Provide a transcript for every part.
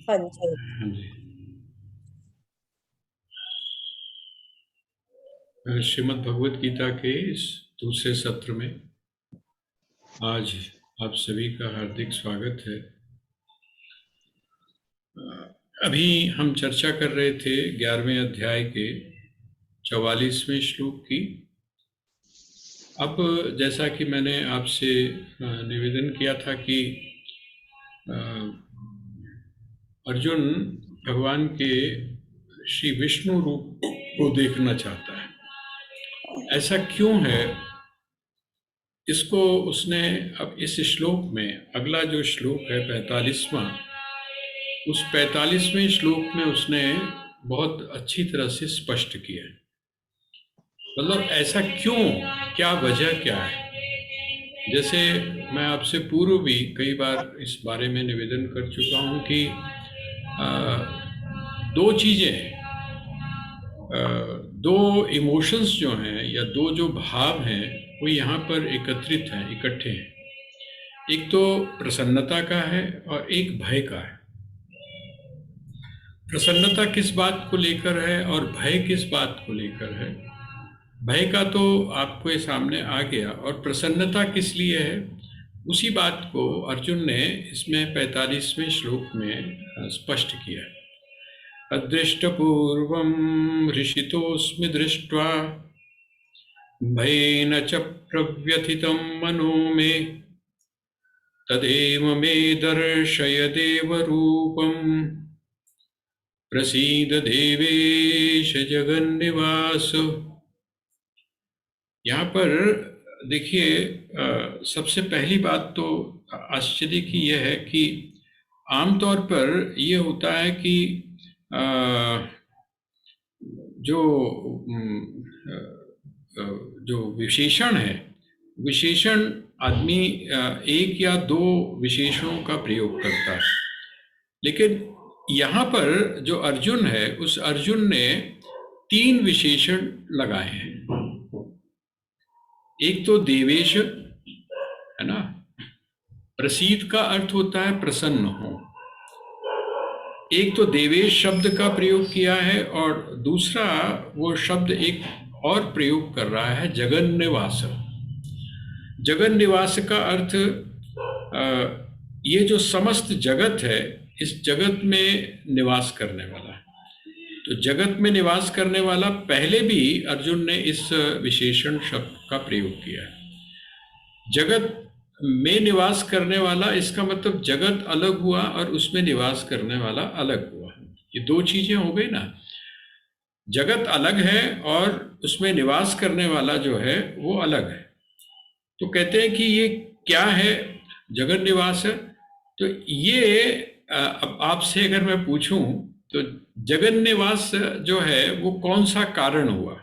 हाँ जी। हाँ जी। श्रीमद् भगवत गीता के इस दूसरे सत्र में आज आप सभी का हार्दिक स्वागत है। अभी हम चर्चा कर रहे थे 11वें अध्याय के 44वें श्लोक की। अब जैसा कि मैंने आपसे निवेदन किया था कि अर्जुन भगवान के श्री विष्णु रूप को देखना चाहता है। ऐसा क्यों है, इसको उसने अब इस श्लोक में, अगला जो श्लोक है 45वां, उस 45वें श्लोक में उसने बहुत अच्छी तरह से स्पष्ट किया है। मतलब ऐसा क्यों, क्या वजह क्या है। जैसे मैं आपसे पूर्व भी कई बार इस बारे में निवेदन कर चुका हूं कि दो चीजें हैं, दो इमोशंस जो हैं या दो जो भाव हैं वो यहाँ पर एकत्रित हैं, इकट्ठे हैं। एक तो प्रसन्नता का है और एक भय का है। प्रसन्नता किस बात को लेकर है और भय किस बात को लेकर है। भय का तो आपको ये सामने आ गया, और प्रसन्नता किस लिए है उसी बात को अर्जुन ने इसमें 45वें श्लोक में स्पष्ट किया है। अदृष्टपूर्वं हृषितोऽस्मि दृष्ट्वा भयेन च प्रव्यथितं मनो मे तदेव मे दर्शय देवरूपम् प्रसीद देवेश जगन्निवास। यहाँ पर देखिए, सबसे पहली बात तो आश्चर्य की यह है कि आमतौर पर यह होता है कि जो जो विशेषण है, विशेषण आदमी एक या दो विशेषणों का प्रयोग करता है, लेकिन यहाँ पर जो अर्जुन है उस अर्जुन ने तीन विशेषण लगाए हैं। एक तो देवेश है ना, प्रसीद का अर्थ होता है प्रसन्न हो। एक तो देवेश शब्द का प्रयोग किया है, और दूसरा वो शब्द एक और प्रयोग कर रहा है, जगन्निवास। जगन्निवास का अर्थ ये जो समस्त जगत है, इस जगत में निवास करने वाला है। तो जगत में निवास करने वाला, पहले भी अर्जुन ने इस विशेषण शब्द का प्रयोग किया है। जगत में निवास करने वाला, इसका मतलब जगत अलग हुआ और उसमें निवास करने वाला अलग हुआ। ये दो चीजें हो गई ना, जगत अलग है और उसमें निवास करने वाला जो है वो अलग है। तो कहते हैं कि ये क्या है, जगत निवास है। तो ये अब आपसे अगर मैं पूछूं तो जगत निवास जो है वो कौन सा कारण हुआ।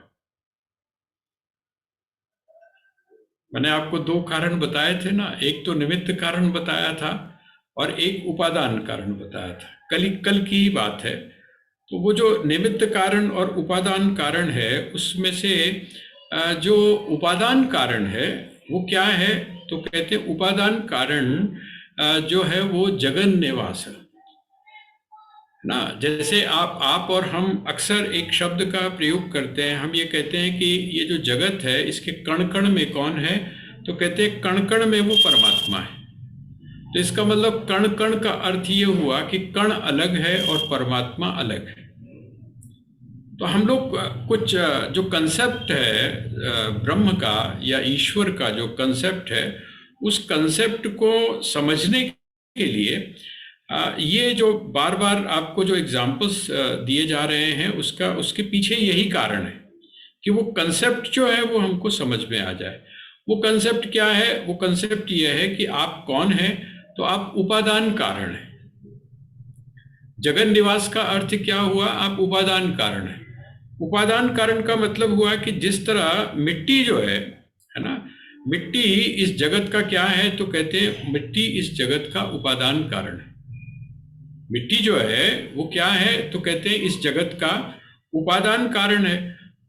मैंने आपको दो कारण बताए थे ना, एक तो निमित्त कारण बताया था और एक उपादान कारण बताया था। कल की ही बात है। तो वो जो निमित्त कारण और उपादान कारण है, उसमें से जो उपादान कारण है वो क्या है, तो कहते हैं उपादान कारण जो है वो जगन निवास है ना। जैसे आप और हम अक्सर एक शब्द का प्रयोग करते हैं, हम ये कहते हैं कि ये जो जगत है इसके कण कण में कौन है, तो कहते हैं कण कण में वो परमात्मा है। तो इसका मतलब कण कण का अर्थ ये हुआ कि कण अलग है और परमात्मा अलग है। तो हम लोग कुछ जो कंसेप्ट है ब्रह्म का या ईश्वर का, जो कंसेप्ट है, उस कंसेप्ट को समझने के लिए ये जो बार बार आपको जो एग्जाम्पल्स दिए जा रहे हैं, उसके पीछे यही कारण है कि वो कंसेप्ट जो है वो हमको समझ में आ जाए। वो कंसेप्ट क्या है, वो कंसेप्ट ये है कि आप कौन हैं, तो आप उपादान कारण हैं। जगन निवास का अर्थ क्या हुआ, आप उपादान कारण हैं। उपादान कारण का मतलब हुआ कि जिस तरह मिट्टी जो है ना, मिट्टी इस जगत का क्या है, तो कहते हैं मिट्टी इस जगत का उपादान कारण है। मिट्टी जो है वो क्या है, तो कहते हैं इस जगत का उपादान कारण है।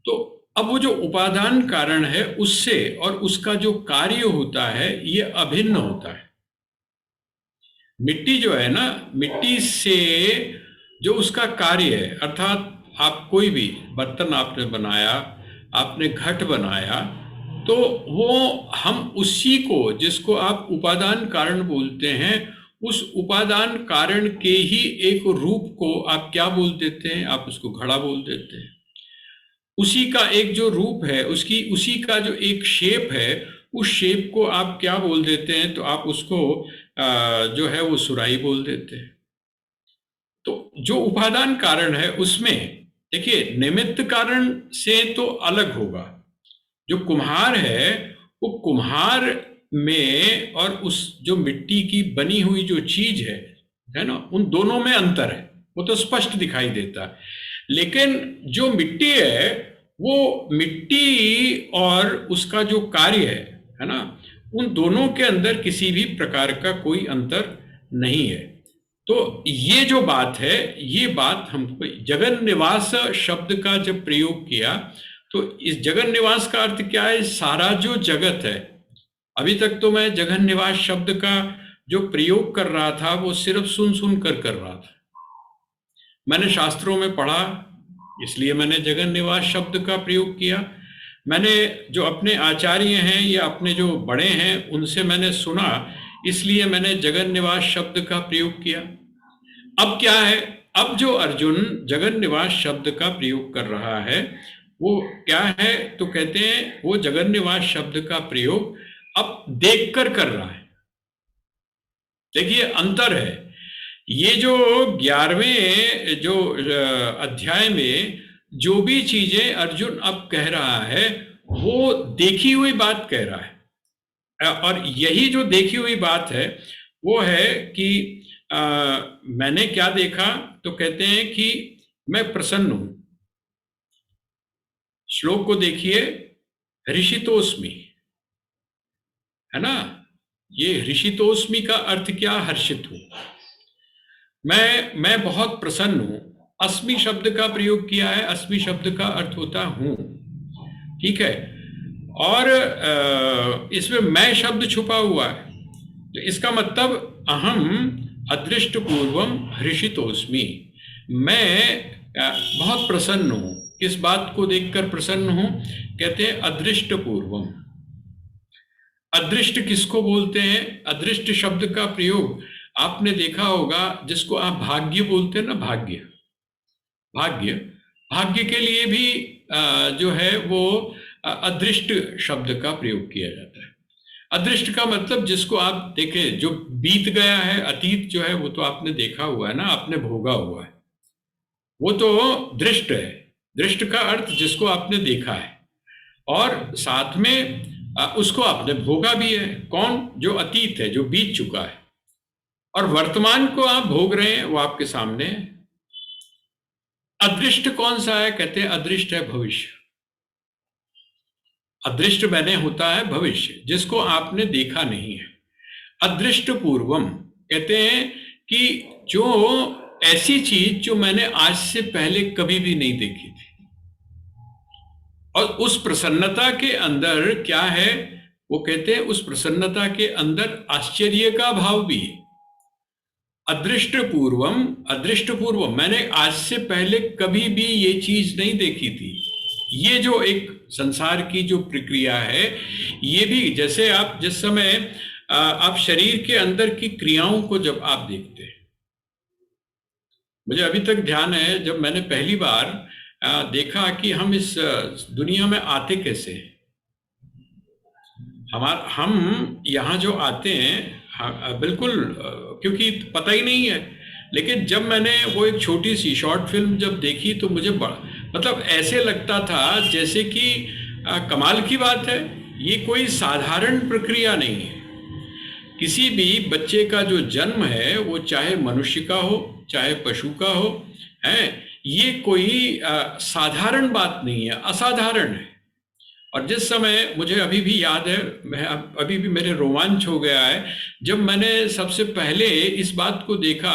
तो अब वो जो उपादान कारण है उससे और उसका जो कार्य होता है ये अभिन्न होता है। मिट्टी जो है ना, मिट्टी से जो उसका कार्य है, अर्थात आप कोई भी बर्तन आपने बनाया, आपने घट बनाया, तो वो हम उसी को, जिसको आप उपादान कारण बोलते हैं, उस उपादान कारण के ही एक रूप को आप क्या बोल देते हैं? आप उसको घड़ा बोल देते हैं। उसी का एक जो रूप है, उसकी उसी का जो एक शेप है, उस शेप को आप क्या बोल देते हैं? तो आप उसको जो है वो सुराही बोल देते हैं। तो जो उपादान कारण है उसमें देखिए, निमित्त कारण से तो अलग होगा। जो कुम्हार है, वो कुम्हार में और उस जो मिट्टी की बनी हुई जो चीज है ना, उन दोनों में अंतर है, वो तो स्पष्ट दिखाई देता है। लेकिन जो मिट्टी है, वो मिट्टी और उसका जो कार्य है ना, उन दोनों के अंदर किसी भी प्रकार का कोई अंतर नहीं है। तो ये जो बात है, ये बात हमको जगन निवास शब्द का जब प्रयोग किया, तो इस जगन निवास का अर्थ क्या है? सारा जो जगत है। अभी तक तो मैं जगन निवास शब्द का जो प्रयोग कर रहा था वो सिर्फ सुन सुन कर रहा था। मैंने शास्त्रों में पढ़ा, इसलिए मैंने जगन निवास शब्द का प्रयोग किया। मैंने जो अपने आचार्य हैं या अपने जो बड़े हैं उनसे मैंने सुना, इसलिए मैंने जगन निवास शब्द का प्रयोग किया। अब क्या है? अब जो अर्जुन जगन निवास शब्द का प्रयोग कर रहा है वो क्या है? तो कहते हैं वो जगन निवास शब्द का प्रयोग अब देखकर कर रहा है। देखिए अंतर है। ये जो 11वें जो अध्याय में जो भी चीजें अर्जुन अब कह रहा है, वो देखी हुई बात कह रहा है। और यही जो देखी हुई बात है वो है कि मैंने क्या देखा? तो कहते हैं कि मैं प्रसन्न हूं। श्लोक को देखिए, ऋषितोस्मि, है ना? ये ऋषितोस्मि का अर्थ क्या? हर्षित हूं। मैं बहुत प्रसन्न हूं। अस्मि शब्द का प्रयोग किया है। अस्मि शब्द का अर्थ होता हूं, ठीक है? और इसमें मैं शब्द छुपा हुआ है, तो इसका मतलब अहम अदृष्ट पूर्वम हृषितोस्मि। मैं बहुत प्रसन्न हूं। किस बात को देखकर प्रसन्न हूं? कहते हैं अदृष्ट पूर्वम। अदृष्ट किसको बोलते हैं? अदृष्ट शब्द का प्रयोग आपने देखा होगा, जिसको आप भाग्य बोलते हैं ना, भाग्य। भाग्य, भाग्य के लिए भी जो है वो अदृष्ट शब्द का प्रयोग किया जाता है। अदृष्ट का मतलब जिसको आप देखे, जो बीत गया है, अतीत जो है वो तो आपने देखा हुआ है ना, आपने भोगा हुआ है, वो तो दृष्ट है। दृष्ट का अर्थ जिसको आपने देखा है और साथ में उसको आपने भोगा भी है। कौन? जो अतीत है, जो बीत चुका है। और वर्तमान को आप भोग रहे हैं, वो आपके सामने है। अदृष्ट कौन सा है? कहते हैं अदृष्ट है भविष्य। अदृष्ट मैंने होता है भविष्य, जिसको आपने देखा नहीं है। अदृष्ट पूर्वम कहते हैं कि जो ऐसी चीज जो मैंने आज से पहले कभी भी नहीं देखी थी। और उस प्रसन्नता के अंदर क्या है? वो कहते हैं उस प्रसन्नता के अंदर आश्चर्य का भाव भी है। अदृष्ट पूर्वम, अदृष्ट पूर्वम, मैंने आज से पहले कभी भी ये चीज नहीं देखी थी। ये जो एक संसार की जो प्रक्रिया है, ये भी जैसे आप जिस समय आप शरीर के अंदर की क्रियाओं को जब आप देखते हैं, मुझे अभी तक ध्यान है जब मैंने पहली बार देखा कि हम इस दुनिया में आते कैसे हैं। हम यहाँ जो आते हैं बिल्कुल क्योंकि पता ही नहीं है। लेकिन जब मैंने वो एक छोटी सी शॉर्ट फिल्म जब देखी तो मुझे मतलब ऐसे लगता था जैसे कि कमाल की बात है, ये कोई साधारण प्रक्रिया नहीं है। किसी भी बच्चे का जो जन्म है, वो चाहे मनुष्य का हो चाहे पशु का हो, है, ये कोई साधारण बात नहीं है, असाधारण है। और जिस समय मुझे अभी भी याद है, मैं अभी भी मेरे रोमांच हो गया है जब मैंने सबसे पहले इस बात को देखा।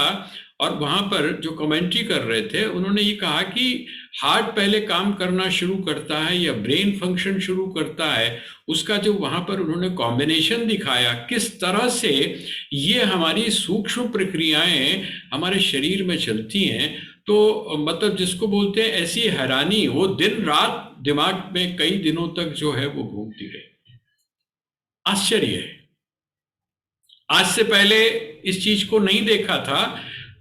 और वहां पर जो कमेंट्री कर रहे थे उन्होंने ये कहा कि हार्ट पहले काम करना शुरू करता है या ब्रेन फंक्शन शुरू करता है, उसका जो वहां पर उन्होंने कॉम्बिनेशन दिखाया, किस तरह से ये हमारी सूक्ष्म प्रक्रियाएं हमारे शरीर में चलती हैं, तो मतलब जिसको बोलते हैं ऐसी हैरानी, वो दिन रात दिमाग में कई दिनों तक जो है वो घूमती रही। आश्चर्य है, आज से पहले इस चीज को नहीं देखा था।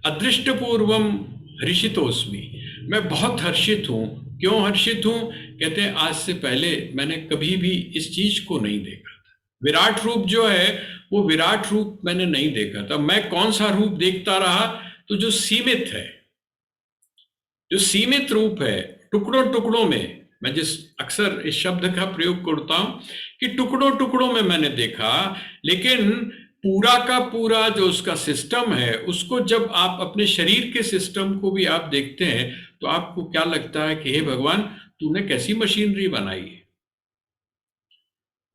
अदृष्टपूर्वम हर्षितोस्मि, मैं बहुत हर्षित हूं। क्यों हर्षित हूं? कहते हैं आज से पहले मैंने कभी भी इस चीज को नहीं देखा था। विराट रूप जो है वो विराट रूप मैंने नहीं देखा था। मैं कौन सा रूप देखता रहा? तो जो सीमित है, जो सीमित रूप है, टुकड़ों टुकड़ों में, मैं जिस अक्सर इस शब्द का प्रयोग करता हूं कि टुकड़ों टुकड़ों में मैंने देखा, लेकिन पूरा का पूरा जो उसका सिस्टम है, उसको जब आप अपने शरीर के सिस्टम को भी आप देखते हैं तो आपको क्या लगता है कि हे भगवान, तूने कैसी मशीनरी बनाई है।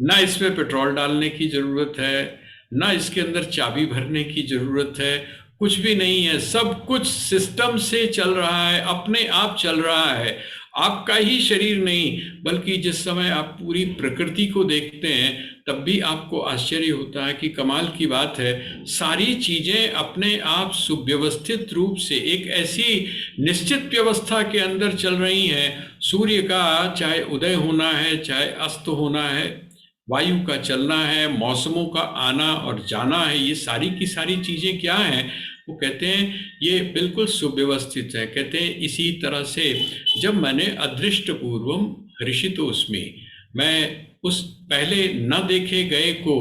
ना इसमें पेट्रोल डालने की जरूरत है, ना इसके अंदर चाबी भरने की जरूरत है, कुछ भी नहीं है। सब कुछ सिस्टम से चल रहा है, अपने आप चल रहा है। आपका ही शरीर नहीं, बल्कि जिस समय आप पूरी प्रकृति को देखते हैं तब भी आपको आश्चर्य होता है कि कमाल की बात है, सारी चीजें अपने आप सुव्यवस्थित रूप से एक ऐसी निश्चित व्यवस्था के अंदर चल रही हैं। सूर्य का चाहे उदय होना है, चाहे अस्त होना है, वायु का चलना है, मौसमों का आना और जाना है, ये सारी की सारी चीजें क्या हैं? वो कहते हैं ये बिल्कुल सुव्यवस्थित है। कहते हैं इसी तरह से जब मैंने अदृष्ट पूर्वम हर्षितोस्मि, मैं उस पहले न देखे गए को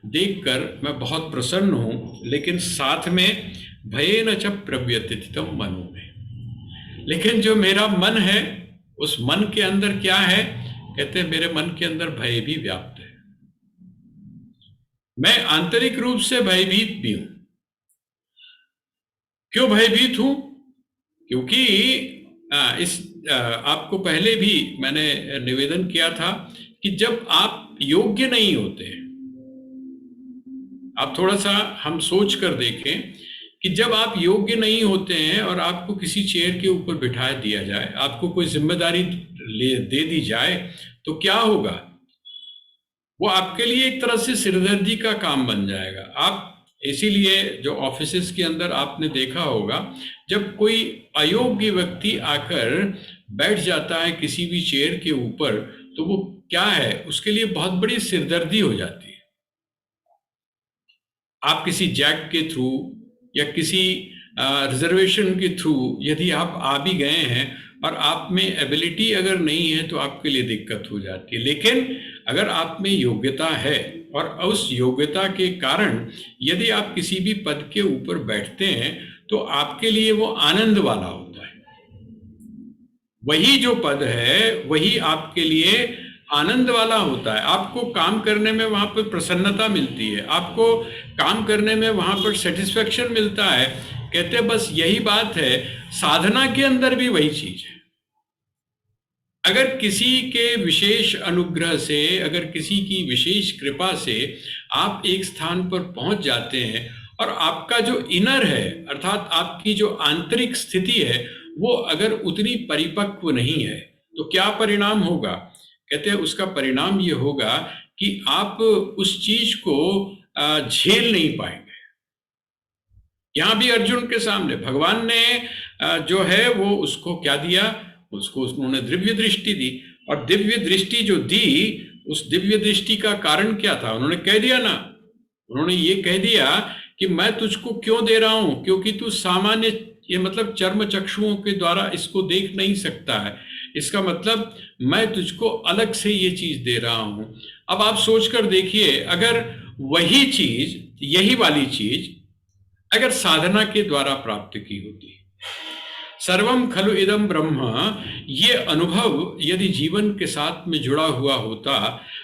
देखकर मैं बहुत प्रसन्न हूं, लेकिन साथ में भयेन च प्रव्यथितम मनो में। लेकिन जो मेरा मन है, उस मन के अंदर क्या है? कहते हैं मेरे मन के अंदर भय भी व्याप्त है। मैं आंतरिक रूप से भयभीत भी हूं। क्यों भयभीत हूं? क्योंकि आपको पहले भी मैंने निवेदन किया था कि जब आप योग्य नहीं होते हैं, आप थोड़ा सा हम सोच कर देखें कि जब आप योग्य नहीं होते हैं और आपको किसी चेयर के ऊपर बिठा दिया जाए, आपको कोई जिम्मेदारी दे दी जाए, तो क्या होगा? वो आपके लिए एक तरह से सिरदर्दी का काम बन जाएगा। आप इसीलिए जो ऑफिसेस के अंदर आपने देखा होगा, जब कोई अयोग्य व्यक्ति आकर बैठ जाता है किसी भी चेयर के ऊपर, तो वो क्या है, उसके लिए बहुत बड़ी सिरदर्दी हो जाती है। आप किसी जैक के थ्रू या किसी रिजर्वेशन के थ्रू यदि आप आ भी गए हैं और आप में एबिलिटी अगर नहीं है तो आपके लिए दिक्कत हो जाती है। लेकिन अगर आप में योग्यता है और उस योग्यता के कारण यदि आप किसी भी पद के ऊपर बैठते हैं तो आपके लिए वो आनंद वाला होता है। वही जो पद है वही आपके लिए आनंद वाला होता है। आपको काम करने में वहां पर प्रसन्नता मिलती है, आपको काम करने में वहां पर सेटिस्फेक्शन मिलता है। कहते हैं बस यही बात है, साधना के अंदर भी वही चीज है। अगर किसी के विशेष अनुग्रह से, अगर किसी की विशेष कृपा से आप एक स्थान पर पहुंच जाते हैं और आपका जो इनर है, अर्थात आपकी जो आंतरिक स्थिति है, वो अगर उतनी परिपक्व नहीं है तो क्या परिणाम होगा? कहते हैं उसका परिणाम ये होगा कि आप उस चीज को झेल नहीं पाएंगे। यहां भी अर्जुन के सामने भगवान ने जो है वो उसको क्या दिया? उसको उन्होंने दिव्य दृष्टि दी, और दिव्य दृष्टि जो दी, उस दिव्य दृष्टि का कारण क्या था? उन्होंने कह दिया ना, उन्होंने ये कह दिया कि मैं तुझको क्यों दे रहा हूं, क्योंकि तू सामान्य, ये मतलब चर्म चक्षुओं के द्वारा इसको देख नहीं सकता है। इसका मतलब मैं तुझको अलग से ये चीज दे रहा हूं। अब आप सोचकर देखिए, अगर वही चीज, यही वाली चीज अगर साधना के द्वारा प्राप्त की होती, सर्वम खलु इदम ब्रह्म, ये अनुभव यदि जीवन के साथ में जुड़ा हुआ होता,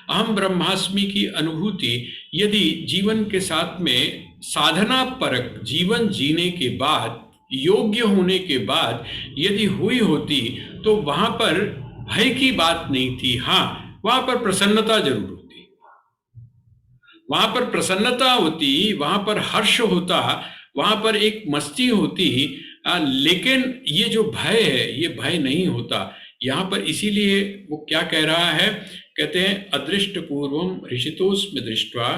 अहम ब्रह्मास्मि की अनुभूति यदि जीवन के साथ में साधना परक जीवन जीने के बाद, योग्य होने के बाद यदि हुई होती, तो वहां पर भय की बात नहीं थी। हाँ, वहां पर प्रसन्नता जरूर होती, वहां पर प्रसन्नता होती, वहां पर हर्ष होता, वहां पर एक मस्ती होती, लेकिन ये जो भय है ये भय नहीं होता यहाँ पर। इसीलिए वो क्या कह रहा है, कहते हैं अदृष्ट पूर्वम ऋषितोस्मि दृष्ट्वा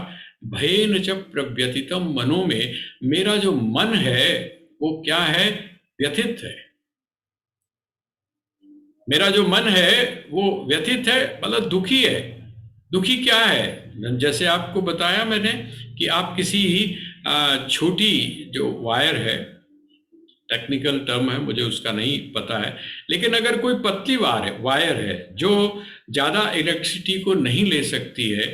भयेन च प्रव्यथितम मनो में। मेरा जो मन है वो क्या है, व्यथित है। मेरा जो मन है वो व्यथित है, मतलब दुखी है। दुखी क्या है, जैसे आपको बताया मैंने कि आप किसी छोटी जो वायर है, टेक्निकल टर्म है मुझे उसका नहीं पता है, लेकिन अगर कोई पतली वायर है जो ज़्यादा इलेक्ट्रिसिटी को नहीं ले सकती है,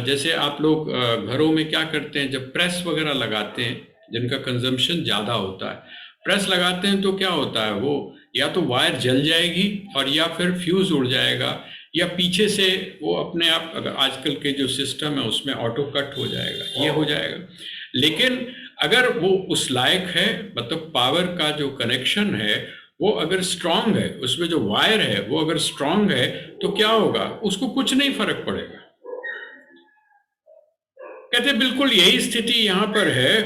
जैसे आप लोग घरों में क्या करते हैं, जब प्रेस वगैरह लगाते हैं जिनका कंजम्पशन ज़्यादा होता है, प्रेस लगाते हैं तो क्या होता है, वो या तो वायर जल जाएगी और या फिर फ्यूज़ उड़ जाएगा, या पीछे से वो अपने आप, अगर आजकल के जो सिस्टम है उसमें ऑटो कट हो जाएगा, ये हो जाएगा। लेकिन अगर वो उस लायक है, मतलब पावर का जो कनेक्शन है वो अगर स्ट्रांग है, उसमें जो वायर है वो अगर स्ट्रांग है, तो क्या होगा, उसको कुछ नहीं फर्क पड़ेगा। कहते बिल्कुल यही स्थिति यहां पर है।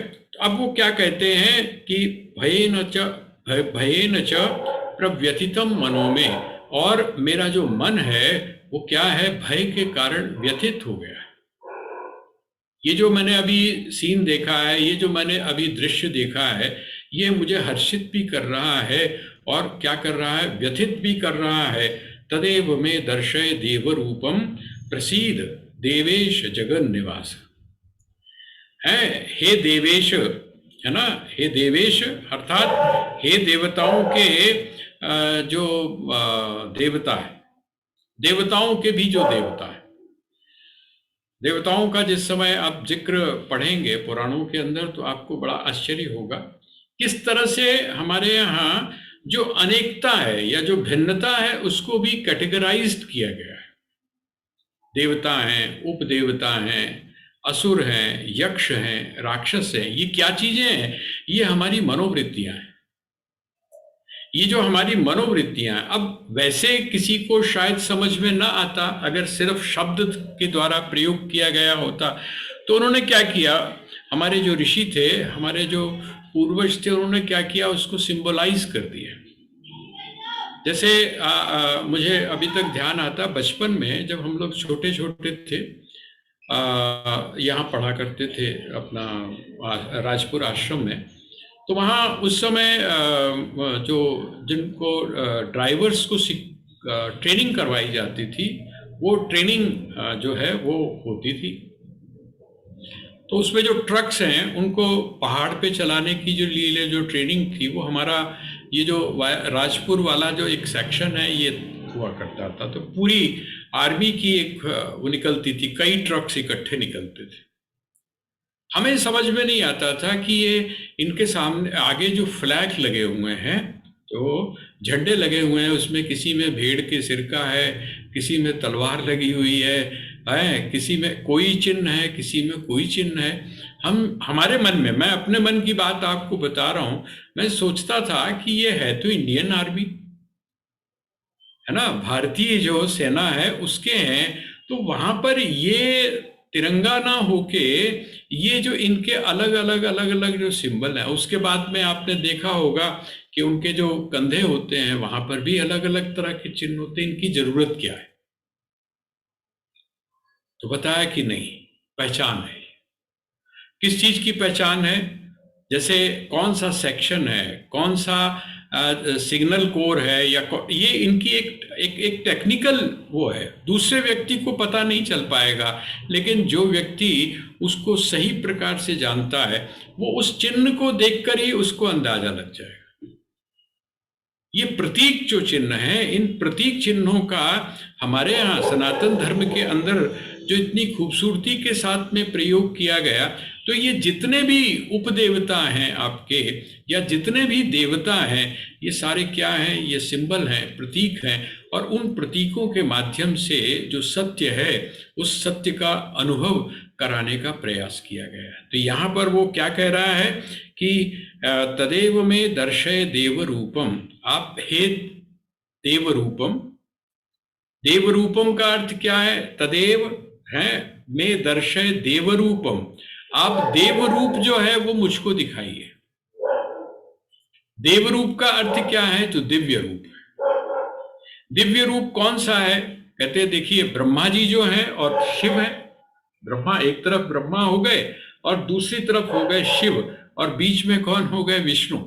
अब वो क्या कहते हैं कि भयेन च प्रव्यथितम मनो में, और मेरा जो मन है वो क्या है, भय के कारण व्यथित हो गया। ये जो मैंने अभी सीन देखा है, ये जो मैंने अभी दृश्य देखा है, ये मुझे हर्षित भी कर रहा है और क्या कर रहा है, व्यथित भी कर रहा है। तदेव में दर्शय देव रूपम प्रसीद देवेश जगन निवास है। हे देवेश, है ना, हे देवेश अर्थात हे देवताओं के जो देवता है, देवताओं के भी जो देवता है। देवताओं का जिस समय आप जिक्र पढ़ेंगे पुराणों के अंदर तो आपको बड़ा आश्चर्य होगा किस तरह से हमारे यहाँ जो अनेकता है या जो भिन्नता है उसको भी कैटेगराइज्ड किया गया है। देवता हैं, उपदेवता हैं, असुर हैं, यक्ष हैं, राक्षस हैं। ये क्या चीजें हैं, ये हमारी मनोवृत्तियां हैं। ये जो हमारी मनोवृत्तियां, अब वैसे किसी को शायद समझ में ना आता अगर सिर्फ शब्द के द्वारा प्रयोग किया गया होता, तो उन्होंने क्या किया, हमारे जो ऋषि थे, हमारे जो पूर्वज थे, उन्होंने क्या किया, उसको सिंबलाइज कर दिया। जैसे मुझे अभी तक ध्यान आता, बचपन में जब हम लोग छोटे छोटे थे, यहाँ पढ़ा करते थे अपना राजपुर आश्रम में, तो वहाँ उस समय जो जिनको ड्राइवर्स को ट्रेनिंग करवाई जाती थी, वो ट्रेनिंग जो है वो होती थी। तो उसमें जो ट्रक्स हैं उनको पहाड़ पे चलाने की जो लिए जो ट्रेनिंग थी, वो हमारा ये जो राजपुर वाला जो एक सेक्शन है ये हुआ करता था। तो पूरी आर्मी की एक वो निकलती थी, कई ट्रक्स इकट्ठे निकलते थे। हमें समझ में नहीं आता था कि ये इनके सामने आगे जो फ्लैग लगे हुए हैं, जो झंडे लगे हुए हैं, उसमें किसी में भेड़ के सिर का है, किसी में तलवार लगी हुई है, किसी में कोई चिन्ह है, किसी में कोई चिन्ह है। हमारे मन में, मैं अपने मन की बात आपको बता रहा हूं, मैं सोचता था कि ये है तो इंडियन आर्मी है ना, भारतीय जो सेना है उसके हैं, तो वहां पर ये तिरंगा ना होके ये जो इनके अलग अलग जो सिंबल है, उसके बाद में आपने देखा होगा कि उनके जो कंधे होते हैं वहां पर भी अलग अलग तरह के चिन्ह होते हैं। इनकी जरूरत क्या है, तो बताया कि नहीं, पहचान है। किस चीज की पहचान है, जैसे कौन सा सेक्शन है, कौन सा सिग्नल कोर है, या ये इनकी एक टेक्निकल वो है, दूसरे व्यक्ति को पता नहीं चल पाएगा, लेकिन जो व्यक्ति उसको सही प्रकार से जानता है वो उस चिन्ह को देखकर ही उसको अंदाजा लग जाएगा। ये प्रतीक जो चिन्ह है, इन प्रतीक चिन्हों का हमारे यहाँ सनातन धर्म के अंदर जो इतनी खूबसूरती के साथ में प्रयोग किया गया, तो ये जितने भी उपदेवता हैं आपके, या जितने भी देवता हैं, ये सारे क्या हैं, ये सिंबल हैं, प्रतीक हैं, और उन प्रतीकों के माध्यम से जो सत्य है उस सत्य का अनुभव कराने का प्रयास किया गया है। तो यहाँ पर वो क्या कह रहा है कि तदेव में दर्शय देव रूपम, आप हे देव रूपम, देव रूपम का अर्थ क्या है, तदेव है में दर्शय देव रूपम, आप देव रूप जो है वो मुझको दिखाइए। देव रूप का अर्थ क्या है? तो दिव्य रूप। दिव्य रूप कौन सा है? कहते हैं देखिए, ब्रह्मा जी जो है और शिव है। ब्रह्मा, एक तरफ ब्रह्मा हो गए और दूसरी तरफ हो गए शिव, और बीच में कौन हो गए? विष्णु।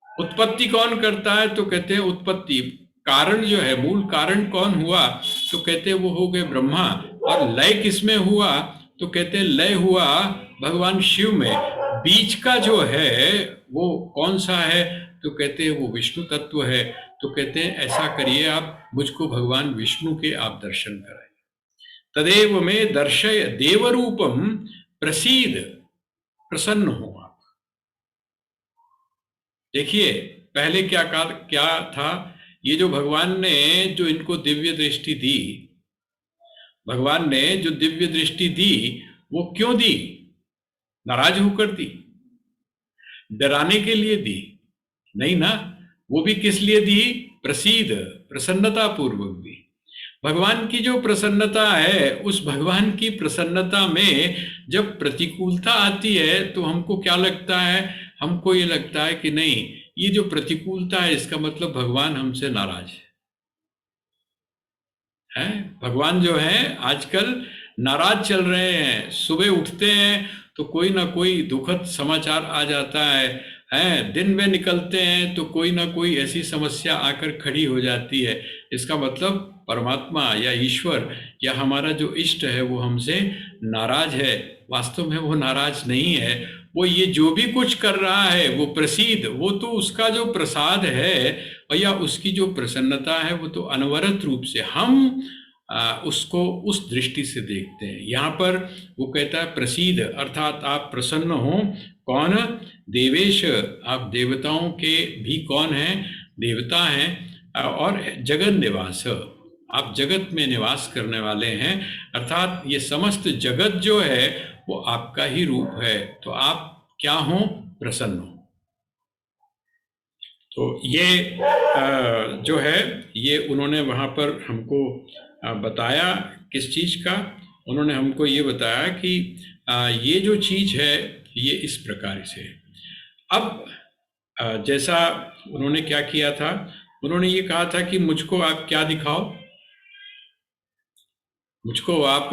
उत्पत्ति कौन करता है? तो कहते हैं उत्पत्ति कारण जो है, मूल कारण कौन हुआ? तो कहते हैं वो हो गए ब्रह्मा। और लय किसमें हुआ? तो कहते हैं लय हुआ भगवान शिव में। बीच का जो है वो कौन सा है? तो कहते हैं वो विष्णु तत्व है। तो कहते हैं ऐसा करिए, आप मुझको भगवान विष्णु के आप दर्शन कराइए। तदेव में दर्शय देवरूपम प्रसीद, प्रसन्न हो आप। देखिए, पहले क्या था? ये जो भगवान ने जो इनको दिव्य दृष्टि दी, भगवान ने जो दिव्य दृष्टि दी, वो क्यों दी? नाराज होकर दी? डराने के लिए दी? नहीं ना। वो भी किस लिए दी? प्रसीद, प्रसन्नता पूर्वक दी। भगवान की जो प्रसन्नता है, उस भगवान की प्रसन्नता में जब प्रतिकूलता आती है तो हमको क्या लगता है? हमको ये लगता है कि नहीं, ये जो प्रतिकूलता है इसका मतलब भगवान हमसे नाराज है। भगवान जो है आजकल नाराज चल रहे हैं। सुबह उठते हैं तो कोई ना कोई दुखद समाचार आ जाता है। दिन में निकलते हैं तो कोई ना कोई ऐसी समस्या आकर खड़ी हो जाती है। इसका मतलब परमात्मा या ईश्वर या हमारा जो इष्ट है वो हमसे नाराज है। वास्तव में वो नाराज नहीं है। वो ये जो भी कुछ कर रहा है वो प्रसीद, वो तो उसका जो प्रसाद है और या उसकी जो प्रसन्नता है वो तो अनवरत रूप से हम उसको उस दृष्टि से देखते हैं। यहाँ पर वो कहता है प्रसीद, अर्थात आप प्रसन्न हो। कौन? देवेश, आप देवताओं के भी कौन हैं? देवता हैं। और जगत निवास, आप जगत में निवास करने वाले हैं। अर्थात ये समस्त जगत जो है वो आपका ही रूप है। तो आप क्या हो? प्रसन्न हो। तो ये जो है ये उन्होंने वहाँ पर हमको बताया। किस चीज़ का? उन्होंने हमको ये बताया कि ये जो चीज़ है ये इस प्रकार से। अब जैसा उन्होंने क्या किया था, उन्होंने ये कहा था कि मुझको आप क्या दिखाओ, मुझको आप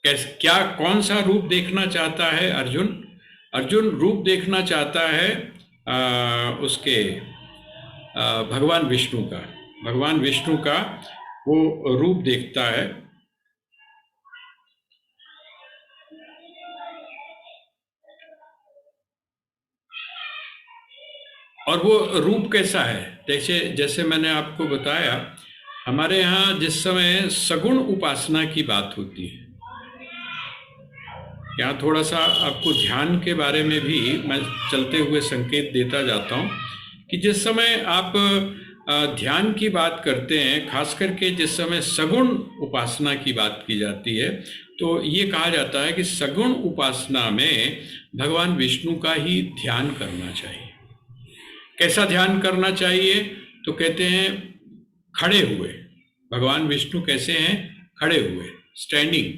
कैसे, क्या, कौन सा रूप देखना चाहता है अर्जुन? अर्जुन रूप देखना चाहता है उसके भगवान विष्णु का। भगवान विष्णु का वो रूप देखता है। और वो रूप कैसा है? जैसे मैंने आपको बताया, हमारे यहाँ जिस समय सगुण उपासना की बात होती है, यहाँ थोड़ा सा आपको ध्यान के बारे में भी मैं चलते हुए संकेत देता जाता हूँ कि जिस समय आप ध्यान की बात करते हैं, खास करके जिस समय सगुण उपासना की बात की जाती है, तो ये कहा जाता है कि सगुण उपासना में भगवान विष्णु का ही ध्यान करना चाहिए। कैसा ध्यान करना चाहिए? तो कहते हैं खड़े हुए। भगवान विष्णु कैसे हैं? खड़े हुए, स्टैंडिंग।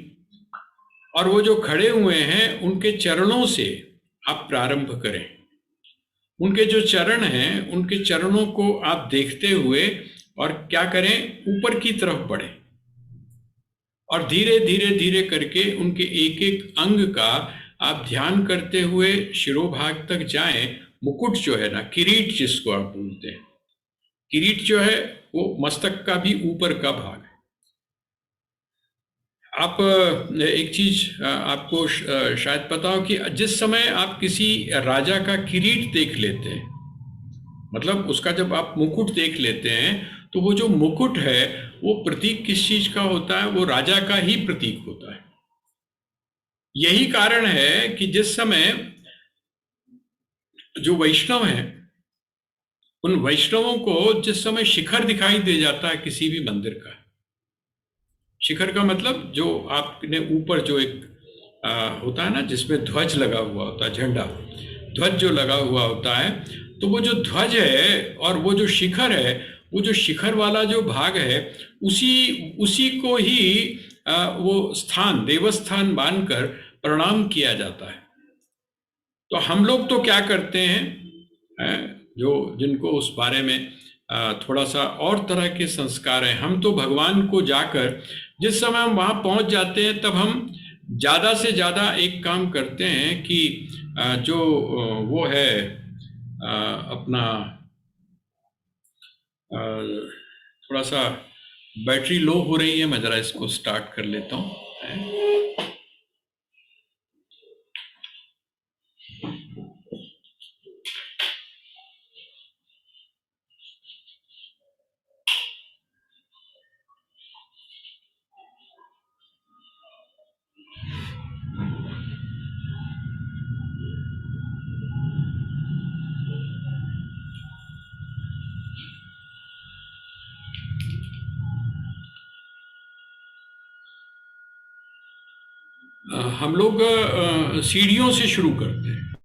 और वो जो खड़े हुए हैं उनके चरणों से आप प्रारंभ करें। उनके जो चरण हैं, उनके चरणों को आप देखते हुए और क्या करें? ऊपर की तरफ बढ़े और धीरे धीरे धीरे करके उनके एक एक अंग का आप ध्यान करते हुए शिरोभाग तक जाएं। मुकुट जो है ना, किरीट जिसको आप बोलते हैं, किरीट जो है वो मस्तक का भी ऊपर का भाग है। आप एक चीज आपको शायद पता हो कि जिस समय आप किसी राजा का किरीट देख लेते हैं, मतलब उसका जब आप मुकुट देख लेते हैं, तो वो जो मुकुट है वो प्रतीक किस चीज का होता है? वो राजा का ही प्रतीक होता है। यही कारण है कि जिस समय जो वैष्णव हैं, उन वैष्णवों को जिस समय शिखर दिखाई दे जाता है किसी भी मंदिर का, शिखर का मतलब जो आपने ऊपर जो एक होता है ना, जिसमें ध्वज लगा हुआ होता है, झंडा, ध्वज जो लगा हुआ होता है, तो वो जो ध्वज है और वो जो शिखर है, वो जो शिखर वाला जो भाग है, उसी को ही वो स्थान, देवस्थान मानकर प्रणाम किया जाता है। तो हम लोग तो क्या करते हैं, जो जिनको उस बारे में थोड़ा सा और तरह के संस्कार हैं, हम तो भगवान को जाकर जिस समय हम वहाँ पहुँच जाते हैं तब हम ज़्यादा से ज़्यादा एक काम करते हैं कि जो वो है अपना थोड़ा सा बैटरी लो हो रही है, मैं ज़रा इसको स्टार्ट कर लेता हूँ। हम लोग सीढ़ियों से शुरू करते